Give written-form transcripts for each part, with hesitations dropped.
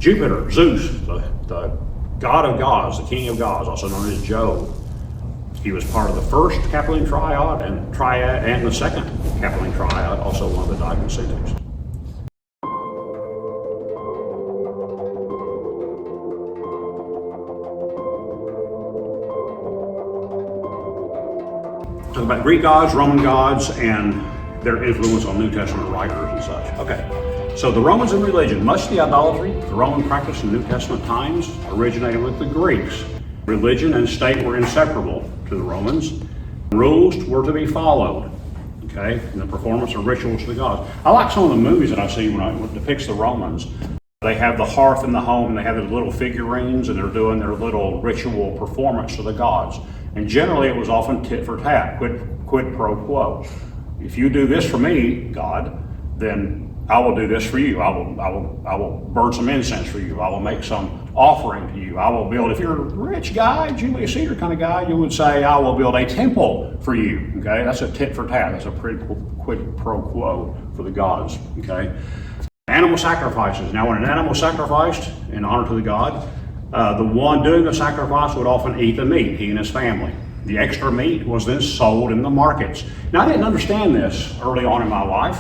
Jupiter, Zeus, the god of gods, the king of gods, also known as Jove. He was part of the first Capitoline triad and the second Capitoline triad, also one of the Deities. Talk about Greek gods, Roman gods, and their influence on New Testament writers and such. Okay, so the Romans in religion, much of the idolatry the Roman practice in New Testament times originated with the Greeks. Religion and state were inseparable to the Romans. Rules were to be followed, okay, in the performance of rituals to the gods. I like some of the movies that I see when it depicts the Romans. They have the hearth in the home, and they have those little figurines, and they're doing their little ritual performance to the gods. And generally it was often tit for tat, quid pro quo. If you do this for me, God, then I will do this for you. I will burn some incense for you. I will make some offering to you. I will build, if you're a rich guy, Julius Caesar kind of guy, you would say, I will build a temple for you. Okay, that's a tit for tat. That's a quid pro quo for the gods. Okay, animal sacrifices. Now, when an animal sacrificed in honor to the god, the one doing the sacrifice would often eat the meat, he and his family. The extra meat was then sold in the markets. Now, I didn't understand this early on in my life,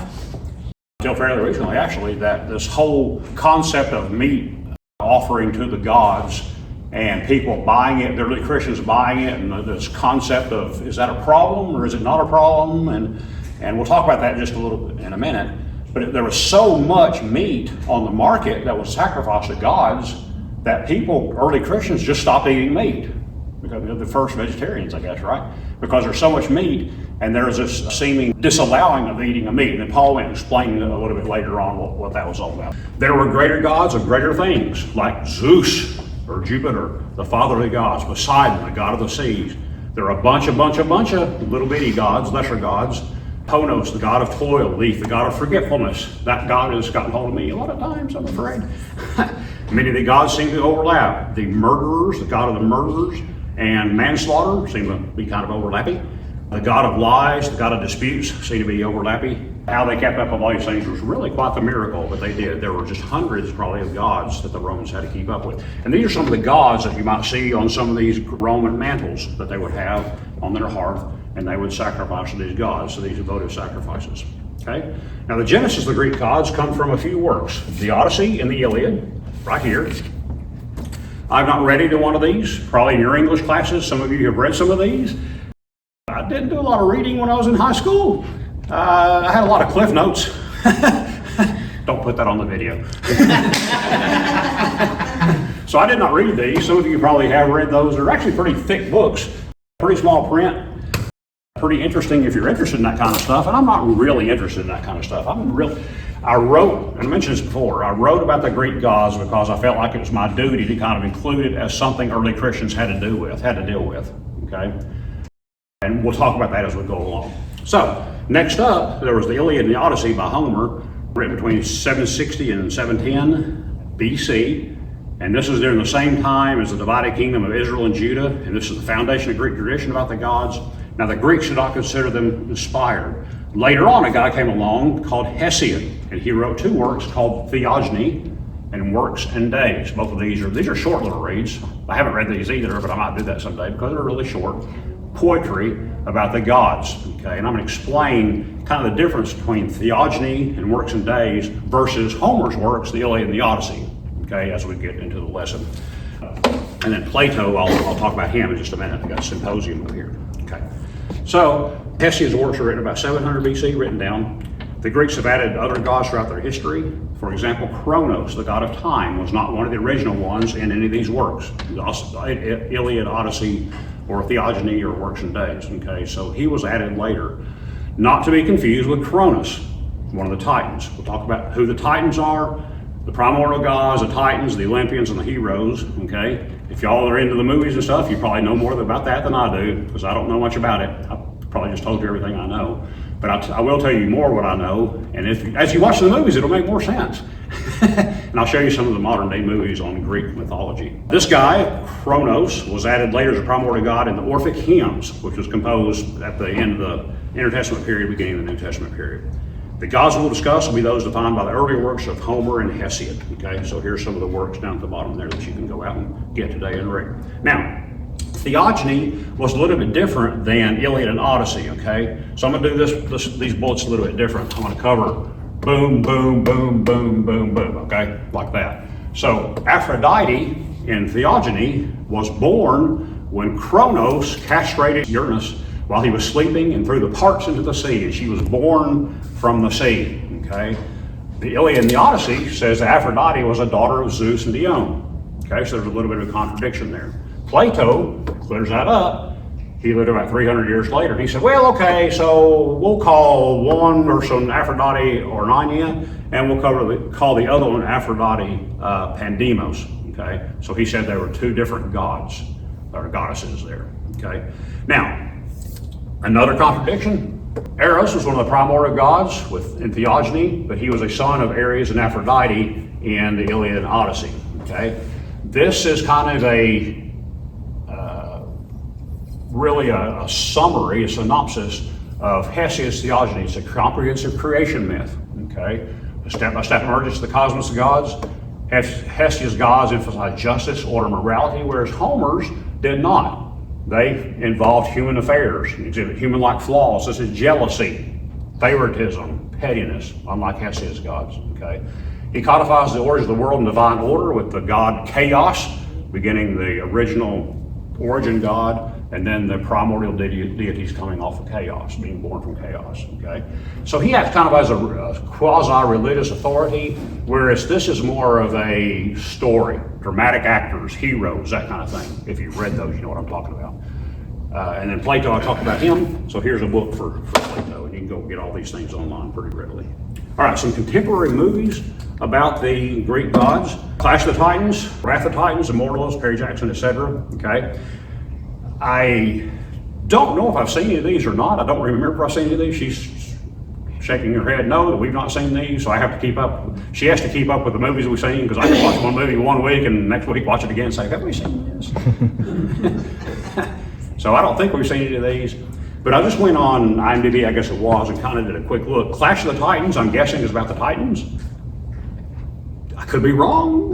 until fairly recently actually, that this whole concept of meat offering to the gods and people buying it, the early Christians buying it, and this concept of, is that a problem or is it not a problem? And we'll talk about that just a little bit in a minute. But there was so much meat on the market that was sacrificed to gods that people, early Christians, just stopped eating meat. Because they're the first vegetarians, I guess, right? Because there's so much meat, and there's this seeming disallowing of eating a meat. And then Paul went and explained a little bit later on what that was all about. There were greater gods of greater things, like Zeus or Jupiter, the father of the gods, Poseidon, the god of the seas. There are a bunch of little bitty gods, lesser gods. Kronos, the god of toil, Leaf, the god of forgetfulness. That god has gotten hold of me a lot of times, I'm afraid. Many of the gods seem to overlap. The murderers, the god of the murderers, and manslaughter seem to be kind of overlapping. The god of lies, the god of disputes seem to be overlapping. How they kept up with all these things was really quite the miracle that they did. There were just hundreds probably of gods that the Romans had to keep up with. And these are some of the gods that you might see on some of these Roman mantles that they would have on their hearth, and they would sacrifice to these gods, so these votive sacrifices. Okay? Now the genesis of the Greek gods come from a few works. The Odyssey and the Iliad, right here. I've not read either one of these. Probably in your English classes, some of you have read some of these. I didn't do a lot of reading when I was in high school. I had a lot of cliff notes. Don't put that on the video. So I did not read these. Some of you probably have read those. They're actually pretty thick books, pretty small print. Pretty interesting if you're interested in that kind of stuff, and I'm not really interested in that kind of stuff. I wrote, and I mentioned this before, I wrote about the Greek gods because I felt like it was my duty to kind of include it as something early Christians had to deal with, okay? And we'll talk about that as we go along. So, next up, there was the Iliad and the Odyssey by Homer, written between 760 and 710 BC. And this is during the same time as the divided kingdom of Israel and Judah, and this is the foundation of Greek tradition about the gods. Now, the Greeks did not consider them inspired. Later on, a guy came along called Hesiod, and he wrote two works called Theogony and Works and Days. Both of these are short little reads. I haven't read these either, but I might do that someday because they're really short. Poetry about the gods, okay? And I'm going to explain kind of the difference between Theogony and Works and Days versus Homer's works, the Iliad and the Odyssey, okay, as we get into the lesson. And then Plato, I'll talk about him in just a minute. I got Symposium over here, okay? So, Hesiod's works are written about 700 BC, written down. The Greeks have added other gods throughout their history. For example, Kronos, the god of time, was not one of the original ones in any of these works. Iliad, Odyssey, or Theogony, or Works and Days, okay? So he was added later. Not to be confused with Cronus, one of the Titans. We'll talk about who the Titans are, the primordial gods, the Titans, the Olympians, and the heroes, okay? If y'all are into the movies and stuff, you probably know more about that than I do, because I don't know much about it. I probably just told you everything I know. But I will tell you more what I know, and as you watch the movies, it'll make more sense. And I'll show you some of the modern day movies on Greek mythology. This guy, Kronos, was added later as a primordial god in the Orphic hymns, which was composed at the end of the intertestament period, beginning of the New Testament period. The gods we'll discuss will be those defined by the earlier works of Homer and Hesiod. Okay, so here's some of the works down at the bottom there that you can go out and get today and read. Now, Theogony was a little bit different than Iliad and Odyssey. Okay, so I'm going to do these bullets a little bit different. I'm going to cover boom, boom, boom, boom, boom, boom. Okay, like that. So Aphrodite in Theogony was born when Kronos castrated Uranus while he was sleeping and threw the parts into the sea, and she was born from the sea. Okay, the Iliad and the Odyssey says that Aphrodite was a daughter of Zeus and Dione. Okay, so there's a little bit of a contradiction there. Plato clears that up. He lived about 300 years later. He said, well, okay, so we'll call one person Aphrodite or Nynia, and we'll call the other one Aphrodite Pandemos. Okay, so he said there were two different gods or goddesses there. Okay, now another contradiction. Eros was one of the primordial gods in Theogony, but he was a son of Ares and Aphrodite in the Iliad and Odyssey. Okay, this is kind of really a summary, a synopsis of Hesiod's Theogony. It's a comprehensive creation myth. Okay, a step-by-step emergence of the cosmos of gods. Hesiod's gods emphasize justice, order, morality, whereas Homer's did not. They involved human affairs, exhibit human-like flaws such as jealousy, favoritism, pettiness, unlike Hesiod's gods. Okay, he codifies the origins of the world in divine order with the god Chaos, beginning the original origin god, and then the primordial deities coming off of chaos, being born from chaos. Okay, so he acts kind of as a quasi-religious authority, whereas this is more of a story, dramatic actors, heroes, that kind of thing. If you've read those, you know what I'm talking about. And then Plato, I talked about him, so here's a book for Plato, and you can go get all these things online pretty readily. All right, some contemporary movies about the Greek gods: Clash of the Titans, Wrath of the Titans, Immortals, Perry Jackson, etc. Okay, I don't know if I've seen any of these or not. I don't remember if I've seen any of these. She's shaking her head no, that we've not seen these, so I have to keep up. She has to keep up with the movies we've seen, because I can watch one movie one week and next week watch it again and say, have we seen this? So I don't think we've seen any of these. But I just went on IMDb, I guess it was, and kind of did a quick look. Clash of the Titans, I'm guessing, is about the Titans. I could be wrong.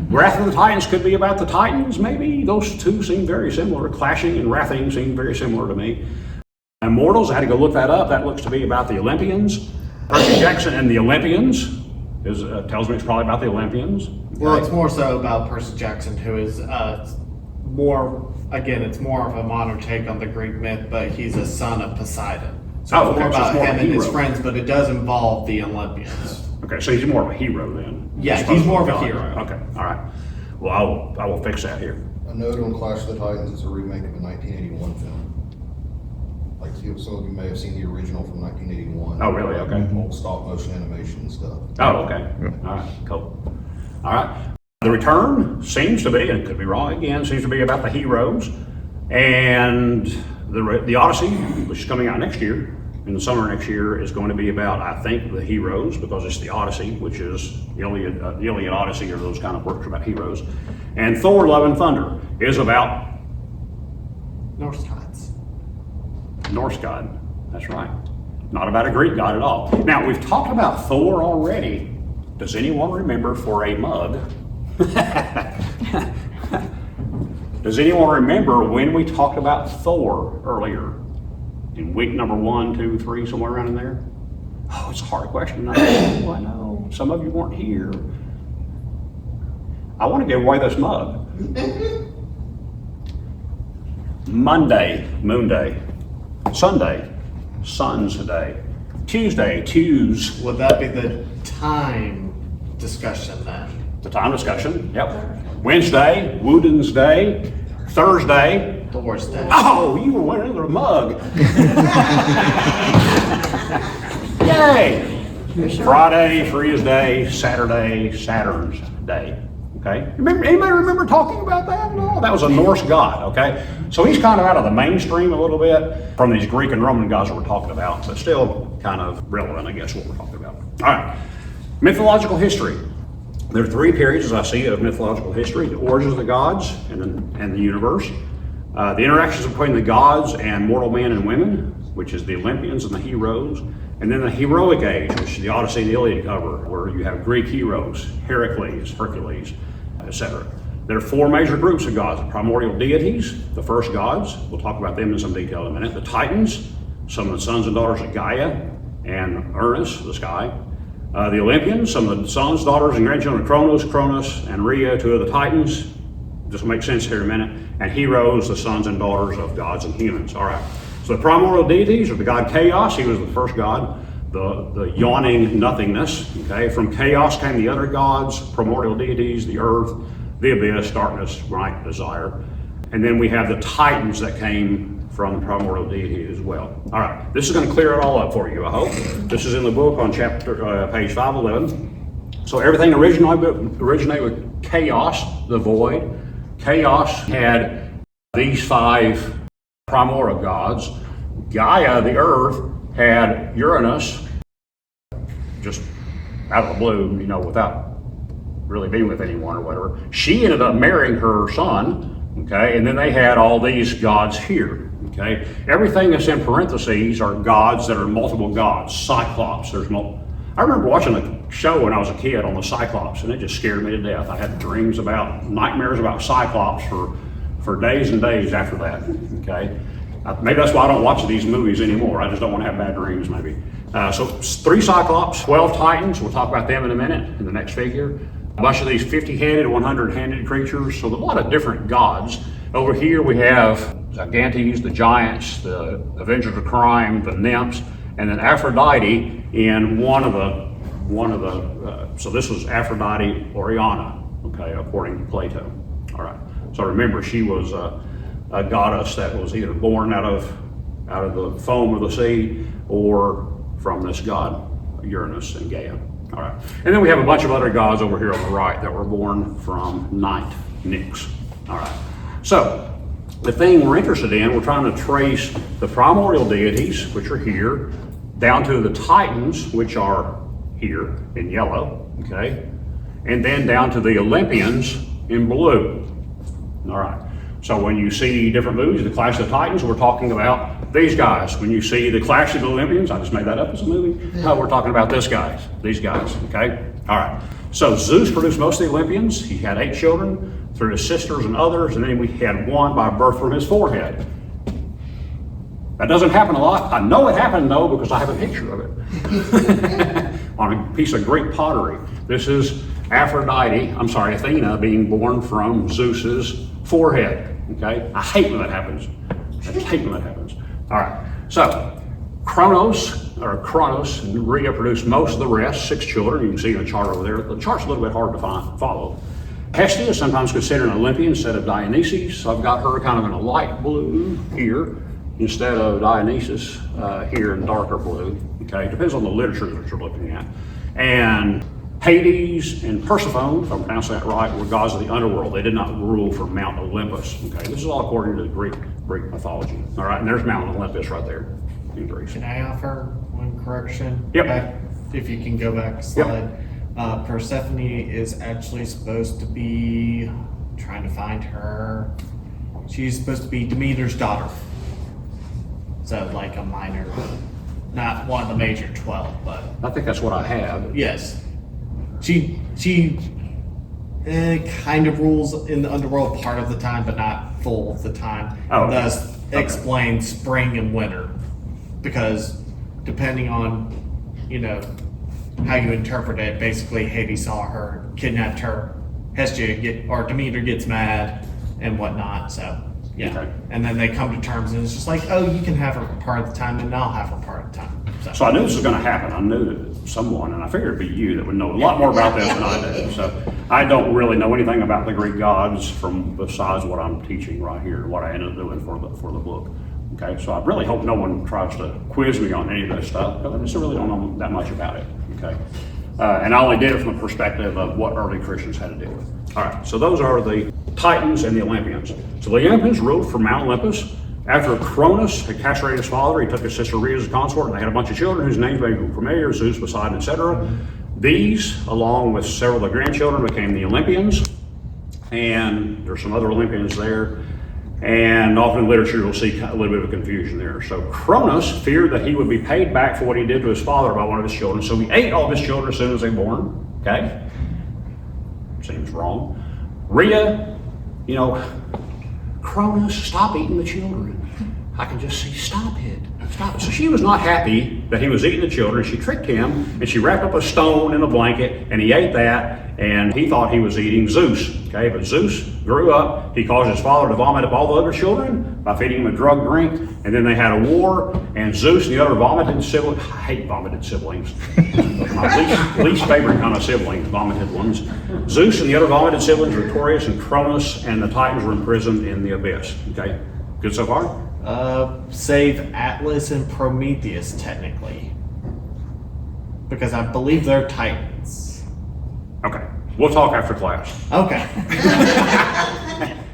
Wrath of the Titans could be about the Titans, maybe. Those two seem very similar. Clashing and wrathing seem very similar to me. Immortals, I had to go look that up. That looks to be about the Olympians. Percy Jackson and the Olympians tells me it's probably about the Olympians. Well, it's more so about Percy Jackson, who is it's more of a modern take on the Greek myth, but he's a son of Poseidon. So it's more about him and his friends, but it does involve the Olympians. Okay, so he's more of a hero then. Yeah, he's more of a hero. Okay, all right. Well, I will fix that here. A note on Clash of the Titans, it's a remake of a 1981 film. Like some of you may have seen the original from 1981. Oh, really? Okay. Old stop motion animation and stuff. Oh, okay. All right, cool. All right. The Return seems to be, and could be wrong again, seems to be about the heroes. And the Odyssey, which is coming out next year, in the summer next year, is going to be about, I think, the heroes, because it's the Odyssey, which is the Iliad Odyssey, or those kind of works about heroes. And Thor, Love and Thunder is about Norse gods. Norse god, that's right. Not about a Greek god at all. Now, we've talked about Thor already. Does anyone remember for a mug? Does anyone remember when we talked about Thor earlier? In week number 1, 2, 3, somewhere around in there? Oh, it's a hard question. I know. Some of you weren't here. I want to give away this mug. Monday, Moon Day. Sunday, Sun's Day. Tuesday, Tues. Would that be the time discussion then? The time discussion, yep. Wednesday, Woden's Day. Thursday, Thor's Day. Oh, you were winning another mug. Yay! Friday, Freya's Day. Saturday, Saturn's Day. Okay? Anybody remember talking about that? No, that was a Norse god. Okay, so he's kind of out of the mainstream a little bit from these Greek and Roman gods that we're talking about, but still kind of relevant, I guess, what we're talking about. All right, mythological history. There are 3 periods, as I see it, of mythological history: the origins of the gods and the universe, the interactions between the gods and mortal men and women, which is the Olympians and the heroes, And then the heroic age, which the Odyssey and the Iliad cover, where you have Greek heroes, Hercules, etc. There are four major groups of gods: the primordial deities, the first gods. We'll talk about them in some detail in a minute. The Titans, some of the sons and daughters of Gaia and Ernest, the sky. The Olympians, some of the sons, daughters, and grandchildren of Kronos, and Rhea, two of the Titans. This will make sense here in a minute. And heroes, the sons and daughters of gods and humans. All right. So the primordial deities are the god Chaos. He was the first god, the yawning nothingness. Okay. From Chaos came the other gods, primordial deities, the earth, the abyss, darkness, night, desire. And then we have the Titans that came from the primordial deity as well. All right. This is going to clear it all up for you, I hope. This is in the book on page 511. So everything originated with Chaos, the void. Chaos had these five primordial gods. Gaia, the earth, had Uranus, just out of the blue, without really being with anyone or whatever. She ended up marrying her son, okay, and then they had all these gods here, okay. Everything that's in parentheses are gods that are multiple gods. Cyclops, I remember watching a show when I was a kid on the Cyclops, and it just scared me to death. I had nightmares about Cyclops for days and days after that, okay? Maybe that's why I don't watch these movies anymore. I just don't want to have bad dreams, maybe. So 3 Cyclops, 12 Titans. We'll talk about them in a minute in the next figure. A bunch of these 50-headed, 100-handed creatures. So a lot of different gods. Over here we have Gigantes, the giants, the Avengers of Crime, the nymphs, and then Aphrodite in one of the. So this was Aphrodite Oriana, okay, according to Plato. All right. So remember, she was a goddess that was either born out of the foam of the sea or from this god Uranus and Gaia. All right. And then we have a bunch of other gods over here on the right that were born from night, Nyx. All right. So the thing we're interested in, we're trying to trace the primordial deities, which are here, down to the Titans, which are here in yellow, okay? And then down to the Olympians in blue. All right. So when you see different movies, the Clash of the Titans, we're talking about these guys. When you see the Clash of the Olympians, I just made that up as a movie. No, we're talking about these guys, okay? All right. So Zeus produced most of the Olympians. He had 8 children through his sisters and others, and then we had one by birth from his forehead. That doesn't happen a lot. I know it happened though because I have a picture of it on a piece of Greek pottery. This is Athena being born from Zeus's forehead. Okay, I hate when that happens. All right, so Kronos and Rhea produced most of the rest, 6 children. You can see in the chart over there. The chart's a little bit hard to follow. Hestia is sometimes considered an Olympian instead of Dionysus. So I've got her kind of in a light blue here instead of Dionysus here in darker blue. Okay, depends on the literature that you're looking at. And Hades and Persephone, if I'm pronouncing that right, were gods of the underworld. They did not rule from Mount Olympus. Okay, this is all according to the Greek mythology. All right, and there's Mount Olympus right there in Greece. Can I offer one correction? Yep. If you can go back a slide. Yep. Persephone is actually supposed to be, I'm trying to find her. She's supposed to be Demeter's daughter. So like a minor, not one of the major 12, but. I think that's what I have. Yes. She kind of rules in the underworld part of the time, but not full of the time. Oh, Thus explains spring and winter, because depending on, how you interpret it, basically Hades saw her, kidnapped her, Demeter gets mad and whatnot, so yeah. Okay. And then they come to terms and it's just like, oh, you can have her part of the time and I'll have her part of the time. So I knew this was going to happen. I knew that someone, and I figured it'd be you that would know a lot more about this than I do. So I don't really know anything about the Greek gods besides what I'm teaching right here, what I ended up doing for the book. Okay, so I really hope no one tries to quiz me on any of this stuff, because I just really don't know that much about it. Okay, and I only did it from the perspective of what early Christians had to deal with. All right, so those are the Titans and the Olympians. So the Olympians ruled from Mount Olympus. After Cronus had castrated his father, he took his sister Rhea as a consort, and they had a bunch of children whose names may be familiar: Zeus, Poseidon, etc. These, along with several of the grandchildren, became the Olympians, and there's some other Olympians there. And often in literature, you'll see a little bit of confusion there. So Cronus feared that he would be paid back for what he did to his father by one of his children. So he ate all of his children as soon as they were born. Okay? Seems wrong. Rhea, Cronus, stop eating the children. I can just see, stop it. Stop it. So she was not happy that he was eating the children. She tricked him, and she wrapped up a stone in a blanket, and he ate that, and he thought he was eating Zeus. Okay, but Zeus grew up. He caused his father to vomit up all the other children by feeding him a drug drink, and then they had a war, and Zeus and the other vomited siblings. I hate vomited siblings. Those are my least favorite kind of siblings, vomited ones. Zeus and the other vomited siblings were victorious, and Cronus and the Titans were imprisoned in the abyss. Okay, good so far? Save Atlas and Prometheus, technically. Because I believe they're Titans. Okay, we'll talk after class. Okay.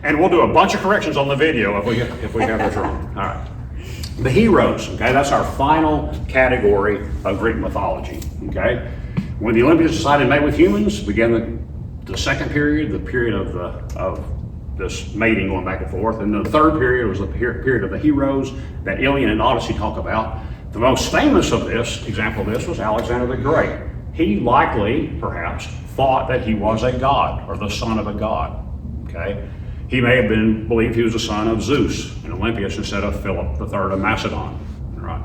And we'll do a bunch of corrections on the video if we have this wrong. All right. The heroes, okay, that's our final category of Greek mythology, okay? When the Olympians decided to mate with humans, began the second period, the period of this mating going back and forth. And the third period was the period of the heroes that Iliad and Odyssey talk about. The most famous of this, example of this, was Alexander the Great. He likely, perhaps, thought that he was a god or the son of a god, okay? He may have believed he was the son of Zeus and Olympias instead of Philip III of Macedon, right?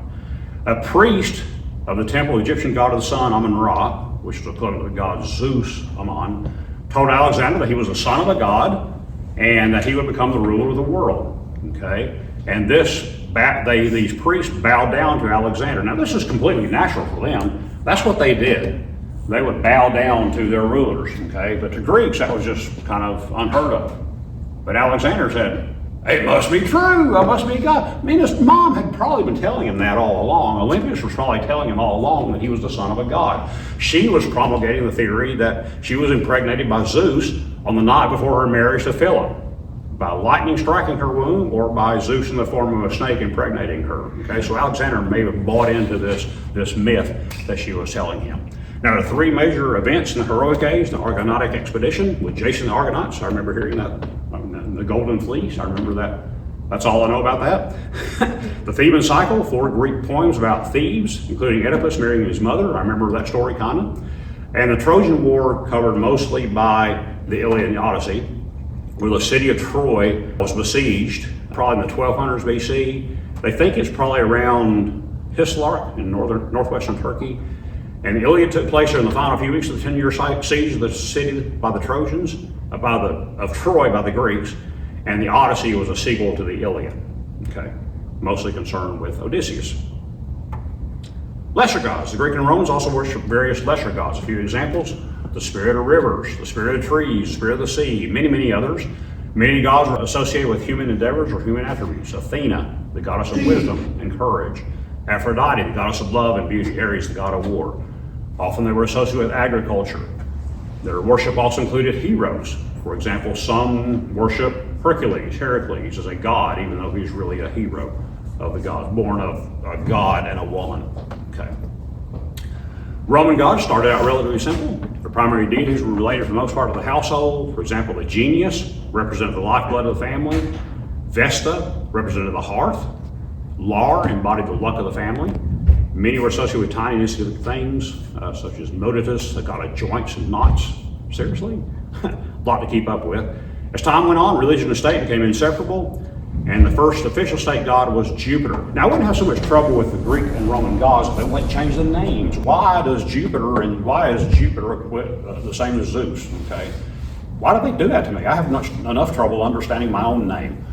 A priest of the temple Egyptian god of the sun, Amun-Ra, which is equivalent to the god Zeus, Amun, told Alexander that he was the son of a god and that he would become the ruler of the world, okay? And these priests bowed down to Alexander. Now this is completely natural for them. That's what they did. They would bow down to their rulers, okay? But to Greeks, that was just kind of unheard of. But Alexander said, it must be true, I must be God. I mean, his mom had probably been telling him that all along. Olympias was probably telling him all along that he was the son of a god. She was promulgating the theory that she was impregnated by Zeus on the night before her marriage to Philip, by lightning striking her womb or by Zeus in the form of a snake impregnating her. Okay, so Alexander may have bought into this myth that she was telling him. Now, the three major events in the heroic age: the Argonautic expedition with Jason the Argonauts. I remember hearing that. The Golden Fleece. I remember that. That's all I know about that. The Theban cycle, 4 Greek poems about thieves, including Oedipus marrying his mother. I remember that story kind of. And the Trojan War, covered mostly by the Iliad and the Odyssey, where the city of Troy was besieged, probably in the 1200s BC. They think it's probably around Hisarlik in northwestern Turkey. And the Iliad took place during the final few weeks of the 10-year siege of the city by the Trojans, of Troy by the Greeks, and the Odyssey was a sequel to the Iliad, okay, mostly concerned with Odysseus. Lesser gods. The Greek and Romans also worshiped various lesser gods. A few examples: the spirit of rivers, the spirit of trees, the spirit of the sea, many, many others. Many gods were associated with human endeavors or human attributes. Athena, the goddess of wisdom and courage. Aphrodite, the goddess of love and beauty. Ares, the god of war. Often they were associated with agriculture. Their worship also included heroes. For example, some worship Heracles as a god, even though he's really a hero of the gods, born of a god and a woman. Okay. Roman gods started out relatively simple. The primary deities were related for the most part to the household. For example, the Genius represented the lifeblood of the family. Vesta represented the hearth. Lar embodied the luck of the family. Many were associated with tiny insignificant things, such as Motitus, the god of joints and knots. Seriously? A lot to keep up with. As time went on, religion and state became inseparable, and the first official state god was Jupiter. Now, I wouldn't have so much trouble with the Greek and Roman gods if they wouldn't change the names. Why is Jupiter the same as Zeus? Okay, why did they do that to me? I have enough trouble understanding my own name,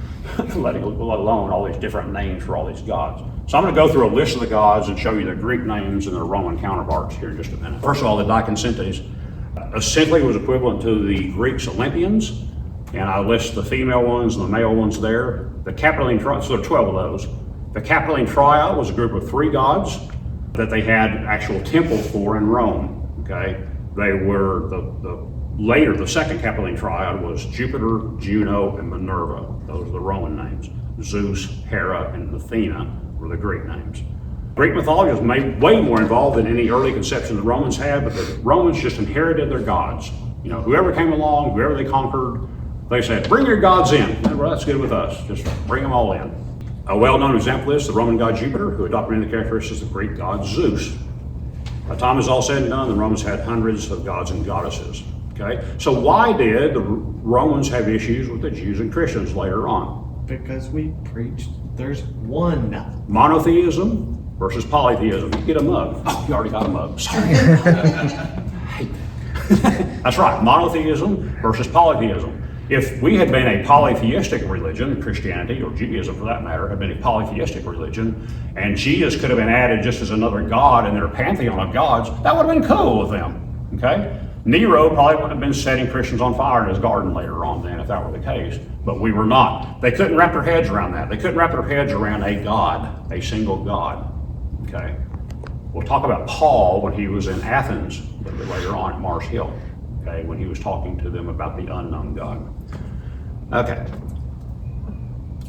let alone all these different names for all these gods. So I'm going to go through a list of the gods and show you their Greek names and their Roman counterparts here in just a minute. First of all, the Deities essentially was equivalent to the Greeks' Olympians, and I list the female ones and the male ones there. The Capitoline Triad, so there are 12 of those. The Capitoline Triad was a group of 3 gods that they had actual temples for in Rome. Okay, they were the second Capitoline Triad was Jupiter, Juno, and Minerva. Those are the Roman names. Zeus, Hera, and Athena were the Greek names. Greek mythology was way more involved than any early conception the Romans had, but the Romans just inherited their gods. You know, whoever came along, whoever they conquered, They said, bring your gods in. Well, that's good with us. Just bring them all in. A well-known example is the Roman god Jupiter, who adopted many of the characteristics of the Greek god Zeus. By the time it was all said and done, the Romans had hundreds of gods and goddesses. Okay, so why did the Romans have issues with the Jews and Christians later on? Because we preached there's one. Monotheism versus polytheism. You get a mug. Oh, you already got a mug. Sorry. That's right, monotheism versus polytheism. If we had been a polytheistic religion, Christianity or Judaism for that matter, had been a polytheistic religion, and Jesus could have been added just as another god in their pantheon of gods, that would have been cool with them, okay? Nero probably would have been setting Christians on fire in his garden later on then if that were the case, but we were not. They couldn't wrap their heads around that. They couldn't wrap their heads around a god, a single god, okay? We'll talk about Paul when he was in Athens a little bit later on at Mars Hill, okay, when he was talking to them about the unknown God. Okay.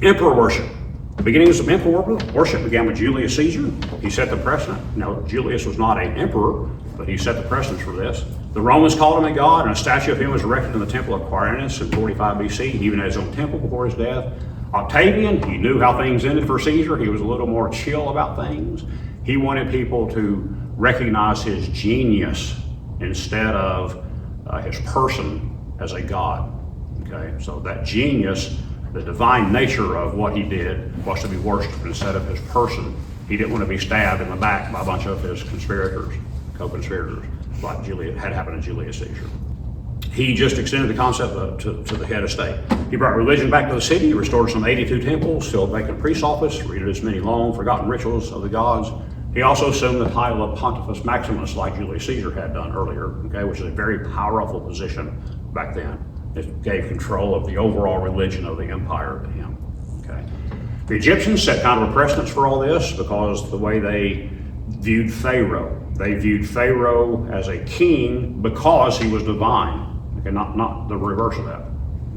Emperor worship. The beginnings of emperor worship began with Julius Caesar. He set the precedent. Now, Julius was not an emperor, but he set the precedent for this. The Romans called him a god, and a statue of him was erected in the temple of Quirinus in 45 BC. He even had his own temple before his death. Octavian, he knew how things ended for Caesar. He was a little more chill about things. He wanted people to recognize his genius instead of his person as a god. Okay, so that genius, the divine nature of what he did, was to be worshipped instead of his person. He didn't want to be stabbed in the back by a bunch of his conspirators, co-conspirators, like had happened to Julius Caesar. He just extended the concept to the head of state. He brought religion back to the city, restored some 82 temples, filled vacant priest office, reintroduced many long forgotten rituals of the gods. He also assumed the title of Pontifex Maximus, like Julius Caesar had done earlier, okay, which is a very powerful position back then. It gave control of the overall religion of the empire to him, okay. The Egyptians set kind of a precedence for all this because the way they viewed Pharaoh. They viewed Pharaoh as a king because he was divine, okay, not the reverse of that,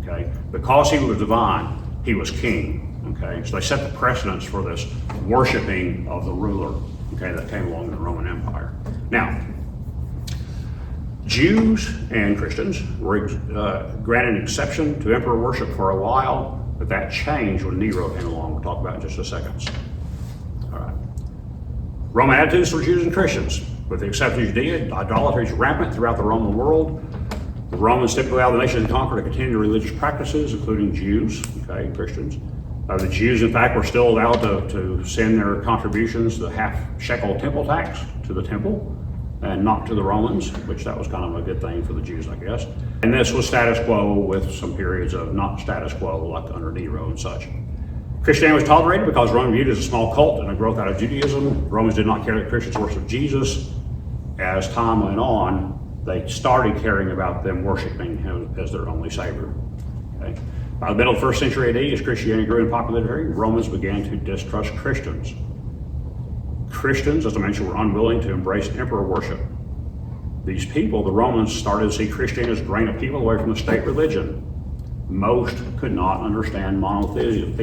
okay. Because he was divine, he was king, okay. So they set the precedence for this worshiping of the ruler, okay, that came along in the Roman Empire. Now, Jews and Christians were granted an exception to emperor worship for a while, but that changed when Nero came along. We'll talk about it in just a second. All right. Roman attitudes for Jews and Christians. With the exception of Judea, idolatry is rampant throughout the Roman world. The Romans typically allowed the nation to conquer to continue religious practices, including Jews, okay, Christians. The Jews, in fact, were still allowed to send their contributions, the half shekel temple tax, to the temple, and not to the Romans, which that was kind of a good thing for the Jews, I guess. And this was status quo with some periods of not status quo, like under Nero and such. Christianity was tolerated because Rome viewed it as a small cult and a growth out of Judaism. Romans did not care that Christians worshiped Jesus. As time went on, they started caring about them worshiping him as their only savior. Okay? By the middle of the 1st century AD, as Christianity grew in popularity, Romans began to distrust Christians. Christians, as I mentioned, were unwilling to embrace emperor worship. These people, the Romans, started to see Christianity as draining people away from the state religion. Most could not understand monotheism.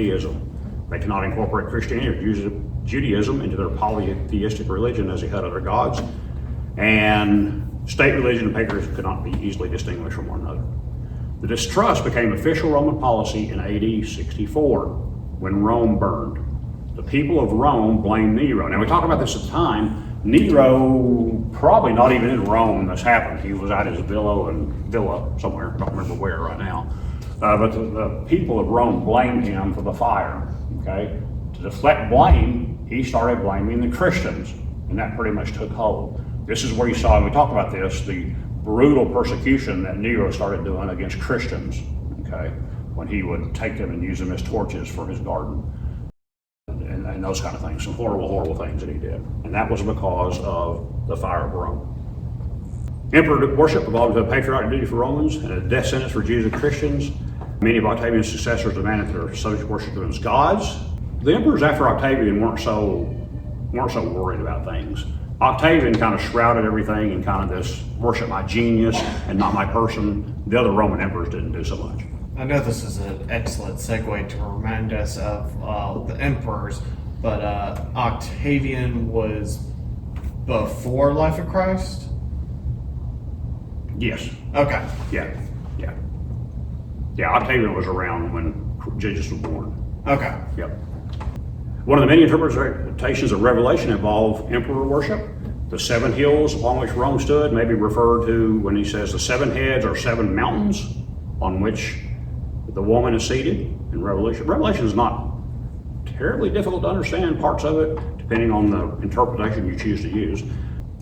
They could not incorporate Christianity or Judaism into their polytheistic religion as they had other gods. And state religion and paganism could not be easily distinguished from one another. The distrust became official Roman policy in AD 64, when Rome burned. The people of Rome blamed Nero. Now, we talk about this at the time. Nero, probably not even in Rome when this happened. He was at his villa somewhere, I don't remember where right now. But the people of Rome blamed him for the fire, okay? To deflect blame, he started blaming the Christians, and that pretty much took hold. This is where you saw, and we talked about this, the brutal persecution that Nero started doing against Christians, okay? When he would take them and use them as torches for his garden. And those kind of things, some horrible, horrible things that he did. And that was because of the fire of Rome. Emperor worship evolved into a patriotic duty for Romans and a death sentence for Jews and Christians. Many of Octavian's successors demanded their subjects worship them as gods. The emperors after Octavian weren't so worried about things. Octavian kind of shrouded everything in kind of this worship my genius and not my person. The other Roman emperors didn't do so much. I know this is an excellent segue to remind us of the emperors, but Octavian was before Life of Christ? Yes. Okay. Yeah. Yeah, Octavian was around when Jesus was born. Okay. Yep. One of the many interpretations of Revelation involve emperor worship. The 7 hills upon which Rome stood may be referred to when he says the 7 heads are 7 mountains on which the woman is seated in Revelation. Revelation is not terribly difficult to understand, parts of it, depending on the interpretation you choose to use.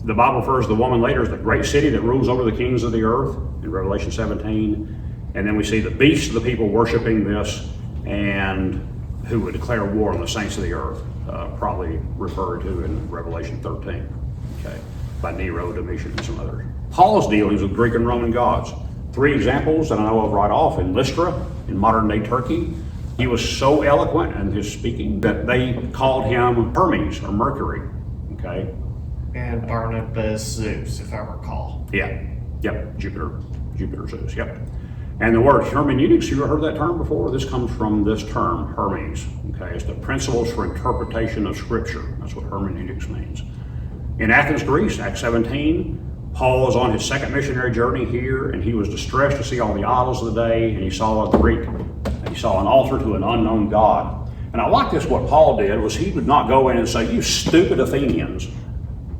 The Bible refers to the woman later as the great city that rules over the kings of the earth in Revelation 17. And then we see the beast of the people worshiping this and who would declare war on the saints of the earth, probably referred to in Revelation 13, okay, by Nero, Domitian, and some others. Paul's dealings with Greek and Roman gods. 3 examples that I know of right off. In Lystra, in modern-day Turkey, he was so eloquent in his speaking that they called him Hermes, or Mercury, okay? And Barnabas Zeus, if I recall. Yeah, yep, Jupiter Zeus, yep. And the word hermeneutics, you ever heard that term before? This comes from this term, Hermes, okay? It's the principles for interpretation of scripture. That's what hermeneutics means. In Athens, Greece, Acts 17, Paul was on his 2nd missionary journey here, and he was distressed to see all the idols of the day, and he saw an altar to an unknown god. And I like this, what Paul did was he would not go in and say, "You stupid Athenians,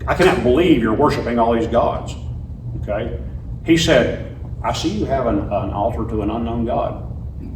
I cannot believe you're worshiping all these gods," okay? He said, "I see you have an altar to an unknown God.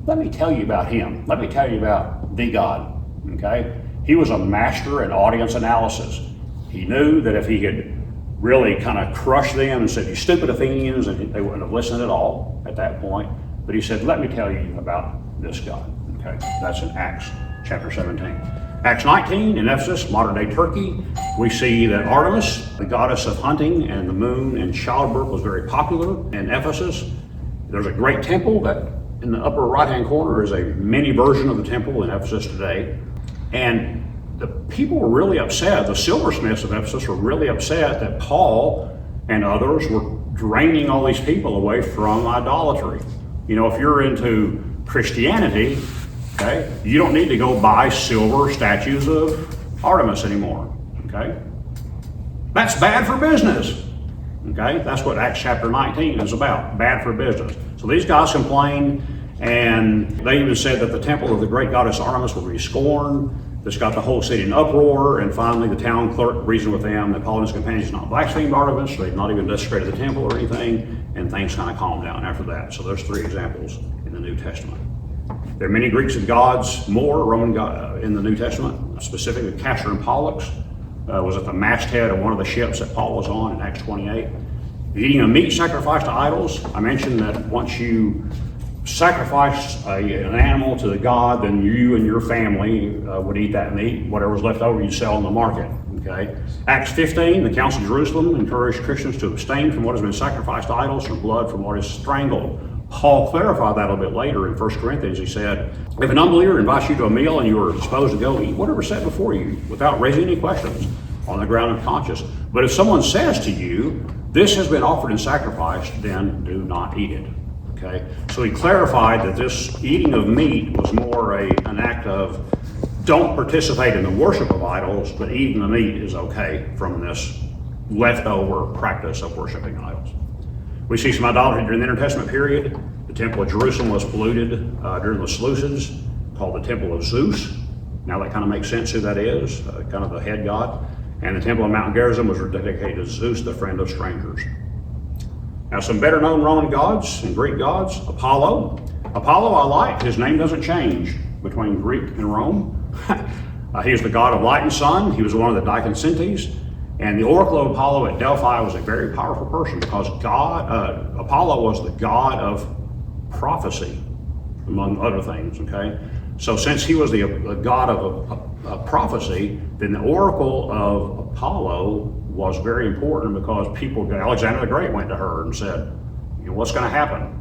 Let me tell you about him. Let me tell you about the God," okay? He was a master in audience analysis. He knew that if he could really kind of crush them and said, "You stupid Athenians," and they wouldn't have listened at all at that point. But he said, "Let me tell you about this God," okay? That's in Acts chapter 17. Acts 19 in Ephesus, modern-day Turkey, we see that Artemis, the goddess of hunting and the moon and childbirth, was very popular in Ephesus. There's a great temple that in the upper right-hand corner is a mini version of the temple in Ephesus today. And the people were really upset. The silversmiths of Ephesus were really upset that Paul and others were draining all these people away from idolatry. You know, if you're into Christianity, okay, you don't need to go buy silver statues of Artemis anymore, okay? That's bad for business, okay? That's what Acts chapter 19 is about, bad for business. So these guys complained, and they even said that the temple of the great goddess Artemis would be scorned. This got the whole city in uproar, and finally the town clerk reasoned with them that Paul and his companions not blasphemed Artemis, they'd not even desecrated the temple or anything, and things kind of calmed down after that. So there's 3 examples in the New Testament. There are many Greeks and gods, more Roman god in the New Testament, specifically Castor and Pollux was at the masthead of one of the ships that Paul was on in Acts 28. Eating a meat sacrificed to idols. I mentioned that once you sacrifice an animal to the god, then you and your family would eat that meat. Whatever was left over, you'd sell in the market. Okay. Acts 15, the Council of Jerusalem encouraged Christians to abstain from what has been sacrificed to idols, from blood, from what is strangled. Paul clarified that a little bit later in 1 Corinthians. He said, "If an unbeliever invites you to a meal and you are disposed to go eat whatever is set before you without raising any questions on the ground of conscience. But if someone says to you, 'This has been offered in sacrifice,' then do not eat it." Okay, so he clarified that this eating of meat was more an act of don't participate in the worship of idols, but eating the meat is okay from this leftover practice of worshiping idols. We see some idolatry during the intertestament period. The temple of Jerusalem was polluted during the Seleucids, called the temple of Zeus. Now that kind of makes sense who that is, kind of the head god. And the temple of Mount Gerizim was dedicated to Zeus, the friend of strangers. Now some better known Roman gods and Greek gods. Apollo. Apollo I like, his name doesn't change between Greek and Rome. He is the god of light and sun. He was one of the Deities. And the oracle of Apollo at Delphi was a very powerful person because Apollo was the god of prophecy, among other things, okay? So since he was the god of prophecy, then the oracle of Apollo was very important because Alexander the Great went to her and said, you know, what's going to happen?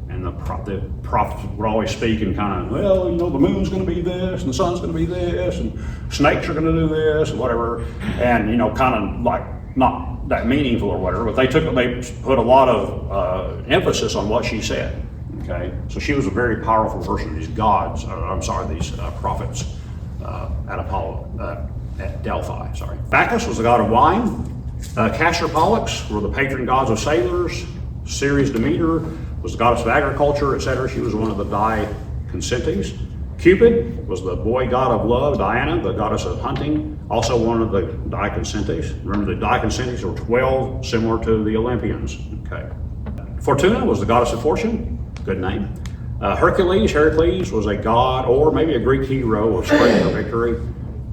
And the prophets would always speak in kind of, well, you know, the moon's going to be this, and the sun's going to be this, and snakes are going to do this, and whatever. And, you know, kind of like not that meaningful or whatever, but they put a lot of emphasis on what she said. Okay, so she was a very powerful person. These gods, these prophets at Delphi. Sorry, Bacchus was the god of wine. Castor, Pollux were the patron gods of sailors. Ceres, Demeter was the goddess of agriculture, etc. She was one of the Dicensentes. Cupid was the boy god of love. Diana, the goddess of hunting, also one of the Dicensentes. Remember, the Dicensentes were 12, similar to the Olympians. Okay. Fortuna was the goddess of fortune. Good name. Heracles was a god, or maybe a Greek hero of strength or victory.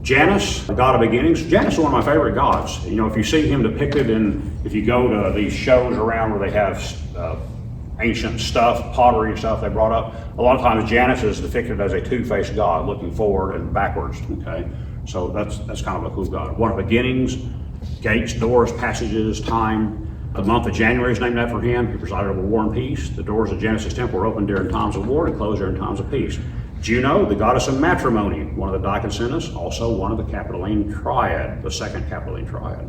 Janus, the god of beginnings. Janus is one of my favorite gods. You know, if you see him depicted if you go to these shows around where they have ancient stuff, pottery and stuff they brought up, a lot of times Janus is depicted as a two-faced god, looking forward and backwards, okay? So that's kind of a cool god. One of beginnings, gates, doors, passages, time. The month of January is named after him. He presided over war and peace. The doors of Genesis temple were opened during times of war and closed during times of peace. Juno, the goddess of matrimony, one of the Dicensentes, also one of the Capitoline Triad, the second Capitoline Triad.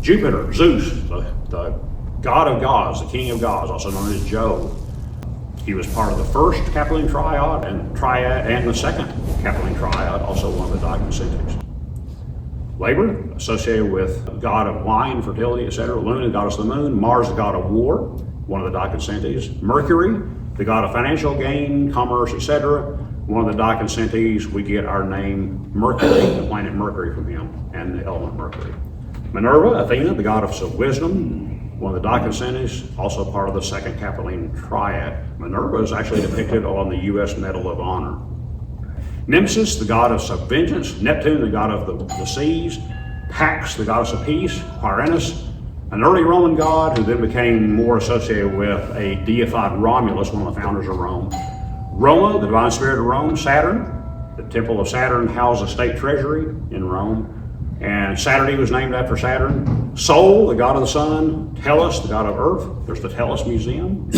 Jupiter, Zeus, the god of gods, the king of gods, also known as Jove. He was part of the first Capitoline Triad and the second Capitoline Triad, also one of the Dicensentes. Labor, associated with god of wine, fertility, etc. Luna, the goddess of the moon. Mars, the god of war, one of the Dicensentes. Mercury, the god of financial gain, commerce, etc. One of the Dicensentes. We get our name Mercury, the planet Mercury, from him, and the element Mercury. Minerva, Athena, the goddess of wisdom, one of the Dicensentes, also part of the second Capitoline Triad. Minerva is actually depicted on the U.S. Medal of Honor. Nemesis, the goddess of vengeance. Neptune, the god of the seas. Pax, the goddess of peace. Quirinus, an early Roman god who then became more associated with a deified Romulus, one of the founders of Rome. Roma, the divine spirit of Rome. Saturn, the temple of Saturn housed the state treasury in Rome. And Saturday was named after Saturn. Sol, the god of the sun. Tellus, the god of earth. There's the Tellus Museum,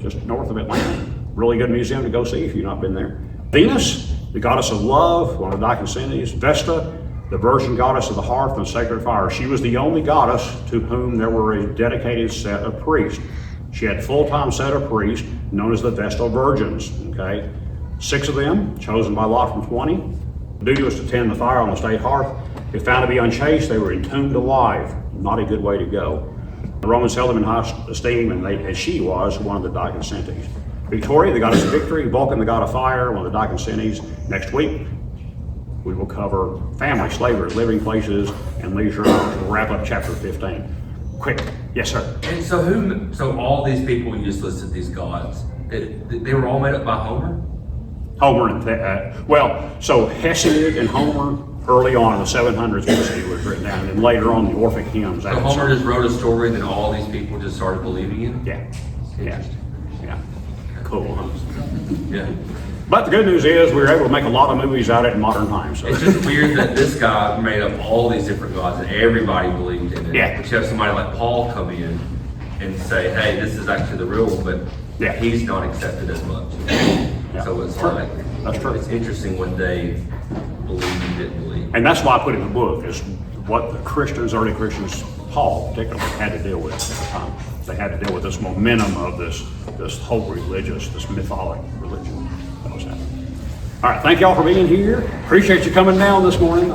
just north of Atlanta. Really good museum to go see if you've not been there. Venus, the goddess of love, one of the Dicensentes. Vesta, the virgin goddess of the hearth and sacred fire. She was the only goddess to whom there were a dedicated set of priests. She had a full-time set of priests known as the Vestal Virgins, okay? 6 of them, chosen by lot from 20. The duty was to tend the fire on the state hearth. If found to be unchaste, they were entombed alive. Not a good way to go. The Romans held them in high esteem, and she was one of the Dicensentes. Victoria, the goddess of victory. Vulcan, the god of fire, one of the Dicensentes. Next week, we will cover family, slavery, living places, and leisure. We'll wrap up chapter 15. Quick. Yes, sir. And so all these people you just listed, these gods, they were all made up by Homer? Homer and so Hesiod and Homer early on in the 700s BC was written down, and then later on the Orphic hymns. So Homer just wrote a story, and then all these people just started believing in? Yeah. Cool, huh? Yeah. But the good news is we were able to make a lot of movies out of it in modern times. So. It's just weird that this guy made up all these different gods and everybody believed in it. Yeah. But you have somebody like Paul come in and say, hey, this is actually the real one, but he's not accepted as much. Yeah. So it's True. like, That's true. It's interesting what they believed and didn't believe. And that's why I put it in the book, is what the Christians, early Christians, Paul particularly, had to deal with at the time. They had to deal with this momentum of this whole this mythological religion that was happening. All right, thank y'all for being here. Appreciate you coming down this morning.